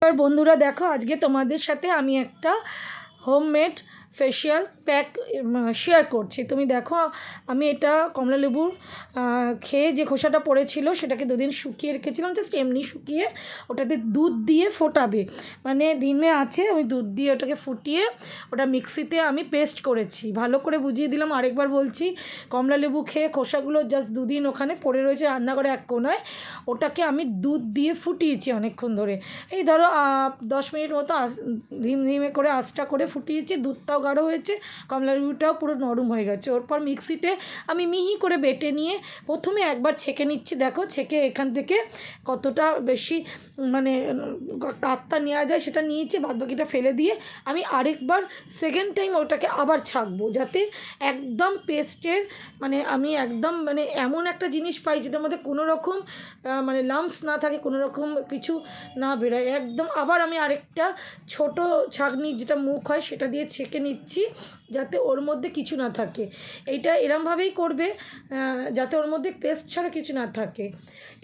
আর বন্ধুরা দেখো, আজকে তোমাদের সাথে আমি একটা হোমমেড ফেশিয়াল প্যাক শেয়ার করছি। তুমি দেখো, আমি এটা কমলা লেবুর খেয়ে যে খোসাটা পড়েছিল সেটাকে দুদিন শুকিয়ে রেখেছিলাম, জাস্ট এমনি শুকিয়ে। ওটাতে দুধ দিয়ে ফোটাবে, মানে ডিমে আছে, আমি দুধ দিয়ে ওটাকে ফুটিয়ে ওটা মিক্সিতে আমি পেস্ট করেছি। ভালো করে বুঝিয়ে দিলাম, আরেকবার বলছি। কমলা লেবু খেয়ে খোসাগুলো জাস্ট দুদিন ওখানে পড়ে রয়েছে রান্নাঘরে এক কোনায়, ওটাকে আমি দুধ দিয়ে ফুটিয়েছি অনেকক্ষণ ধরে। এই ধরো 10 মিনিট মতো ধিমে করে আঁচটা করে ফুটিয়েছি। দুধটাও গাঢ় হয়েছে, কমলা লেবুটাও পুরো নরম হয়ে গেছে। ওরপর মিক্সিতে আমি মিহি করে বেটে নিয়ে প্রথমে একবার ছেঁকে নিচ্ছি। দেখো, ছেঁকে এখান থেকে কতটা বেশি মানে কাতটা নেওয়া যায় সেটা নিয়েছি, বাদবাকিটা ফেলে দিয়ে আমি আরেকবার সেকেন্ড টাইম ওটাকে আবার ছাঁকবো, যাতে একদম পেস্টের মানে আমি একদম মানে এমন একটা জিনিস পাই যেটার মধ্যে কোনো রকম মানে লাম্পস না থাকে, কোনো রকম কিছু না বেরোয় একদম। আবার আমি আরেকটা ছোট ছাঁকনি, যেটা মুখ হয়, সেটা দিয়ে ছেঁকে নিচ্ছি, যাতে ওর মধ্যে কিছু না থাকে। এইটা এরমভাবেই করবে, যাতে ওর মধ্যে পেস্ট ছাড়া কিছু না থাকে।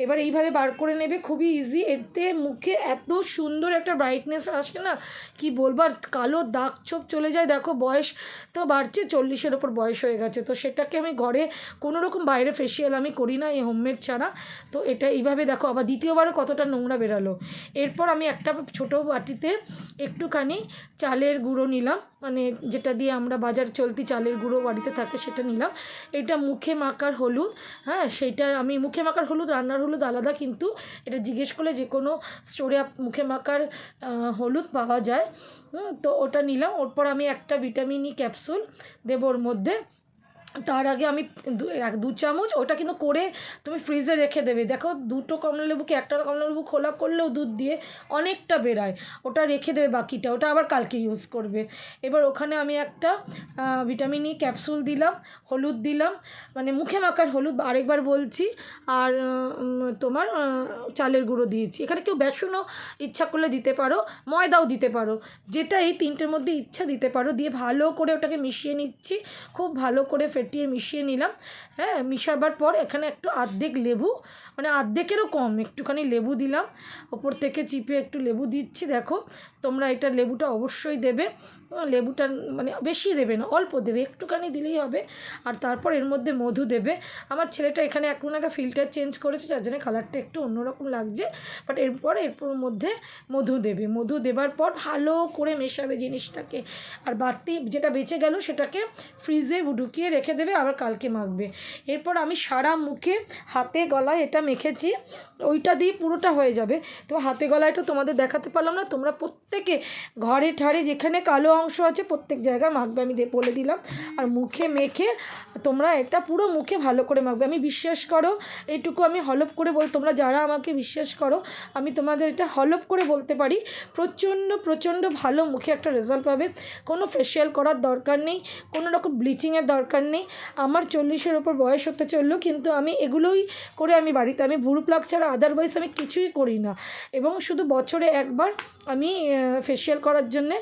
এবার এইভাবে বার করে নেবে, খুবই ইজি। এতে মুখে এত সুন্দর একটা ব্রাইটনেস আসে না, কি বলবো। আর কালো দাগ ছোপ চলে যায়। দেখো, বয়স তো বাড়ছে, 40-এর ওপর বয়স হয়ে গেছে, তো সেটাকে আমি ঘরে কোনো রকম বাইরে ফেসিয়াল আমি করি না এই হোমমেড ছাড়া। তো এটা এইভাবে দেখো, আবার দ্বিতীয়বারও কতটা নোংরা বেরালো। এরপর আমি একটা ছোটো বাটিতে একটুখানি চালের গুঁড়ো নিলাম, মানে যেটা দিয়ে আমরা বাজার চলতি চালের গুঁড়ো বাড়িতে থাকে সেটা নিলাম। এটা মুখে মাখার হলুদ, হ্যাঁ, সেইটা আমি মুখে মাখার হলুদ, রান্নার হলুদ আলাদা, কিন্তু এটা জিজ্ঞেস করলে যে কোনো স্টোরে মুখে মাখার হলুদ পাওয়া যায়। তো ওটা নিলাম। ওরপর আমি একটা ভিটামিন ই ক্যাপসুল দেবো ওর মধ্যে। তার আগে আমি 2 চামচ, ওটা কিন্তু করে তুমি ফ্রিজে রেখে দেবে। দেখো, দুটো কমলা লেবুকে একটা কমলা লেবু খোলা করলেও দুধ দিয়ে অনেকটা বেরায়। ওটা রেখে দেবে বাকিটা, ওটা আবার কালকে ইউজ করবে। এবার ওখানে আমি একটা ভিটামিন ই ক্যাপসুল দিলাম, হলুদ দিলাম, মানে মুখে মাখার হলুদ আরেকবার বলছি, আর তোমার চালের গুঁড়ো দিয়েছি। এখানে কেউ বেসনও ইচ্ছা করলে দিতে পারো, ময়দাও দিতে পারো, যেটা এই তিনটের মধ্যে ইচ্ছা দিতে পারো। দিয়ে ভালো করে ওটাকে মিশিয়ে নিচ্ছি, খুব ভালো করে ফেটিয়ে মিশিয়ে নিলাম। হ্যাঁ, মিশাবার পর এখানে একটু অর্ধেক লেবু, মানে অর্ধেকেরও কম একটুখানি লেবু দিলাম, ওপর থেকে চিপে একটু লেবু দিচ্ছি। দেখো, তোমরা এটা লেবুটা অবশ্যই দেবে, লেবুটা মানে বেশি দেবে না, অল্প দেবে, একটুখানি দিলেই হবে। আর তারপর এর মধ্যে মধু দেবে। আমার ছেলেটা এখানে এখন একটা ফিল্টার চেঞ্জ করেছে, যার জন্য কালারটা একটু অন্যরকম লাগছে, বাট এরপর মধ্যে মধু দেবে। মধু দেবার পর ভালো করে মেশাবে জিনিসটাকে। আর বাড়তি যেটা বেঁচে গেল সেটাকে ফ্রিজে ঢুকিয়ে রেখে দেবে, আবার কালকে মাখবে। এরপর আমি সারা মুখে হাতে গলায় এটা মেখেছি, ওইটা দিয়ে পুরোটা হয়ে যাবে। তো হাতে গলায়টা তোমাদের দেখাতে পারলাম না, তোমরা প্রত্যেকে ঘরে ঠারে যেখানে কালো অংশ আছে প্রত্যেক জায়গায় মাখবে, আমি বলে দিলাম। আর মুখে মেখে তোমরা এটা পুরো মুখে ভালো করে মাখবে। আমি বিশ্বাস করো, এইটুকু আমি হলপ করে তোমরা যারা আমাকে বিশ্বাস করো, আমি তোমাদের এটা হলপ করে বলতে পারি, প্রচণ্ড ভালো মুখে একটা রেজাল্ট পাবে। কোনো ফেশিয়াল করার দরকার নেই, কোনো রকম ব্লিচিংয়ের দরকার নেই। আমার 40-এর ওপর বয়স হতে চললো, কিন্তু আমি এগুলোই করে আমি বাড়িতে, আমি ভুরু প্লাক ছাড়া আদারওয়াইজ আমি কিছুই করি না। এবং শুধু বছরে একবার আমি ফেশিয়াল করার জন্যে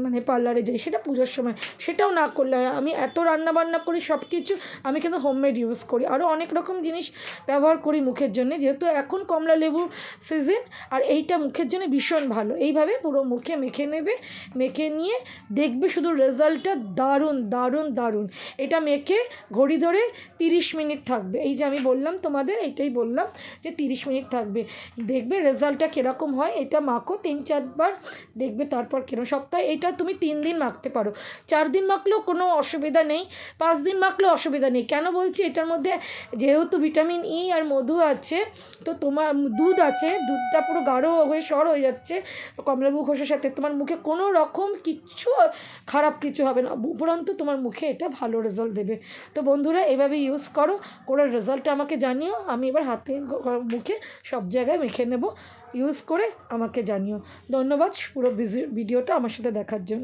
মানে পার্লারে যাই, সেটা পুজোর সময়। সেটাও না করলে আমি এত রান্নাবান্না করি, সব কিছু আমি কিন্তু হোমমেড ইউজ করি, আরও অনেক রকম জিনিস ব্যবহার করি মুখের জন্য, যেহেতু এখন কমলা লেবুর সিজন। আর এইটা মুখের জন্য ভীষণ ভালো। এইভাবে পুরো মুখে মেখে নেবে, মেখে নিয়ে দেখবে শুধু রেজাল্টটা দারুণ দারুণ দারুণ। এটা মেখে ঘড়ি ধরে 30 মিনিট থাকবে। এই যে আমি বললাম তোমাদের, এইটাই বললাম যে 30 মিনিট থাকবে, দেখবে রেজাল্টটা কীরকম হয়। এটা মাখো 3-4 বার, দেখবে তারপর কিরকম। সপ্তাহে এটা তুমি 3 দিন মাখতে পারো, 4 দিন মাখলেও কোনো অসুবিধা নেই, 5 দিন মাখলেও অসুবিধা নেই। কেন বলছি, এটার মধ্যে যেহেতু ভিটামিন ই আর মধু আছে, তো তোমার দুধ আছে, দুধটা পুরো গাঢ় হয়ে সর হয়ে যাচ্ছে কমলালেবু খোসার সাথে, তোমার মুখে কোনো রকম কিচ্ছু খারাপ কিছু হবে না, উপরন্তু তোমার মুখে এটা ভালো রেজাল্ট দেবে। তো বন্ধুরা, এভাবে ইউজ করো, করে রেজাল্টটা আমাকে জানিও। আমি এবার হাতে মুখে সব জায়গায় মেখে নেব, ইউজ করে আমাকে জানিও। ধন্যবাদ পুরো ভিডিওটা আমার সাথে দেখার জন্য।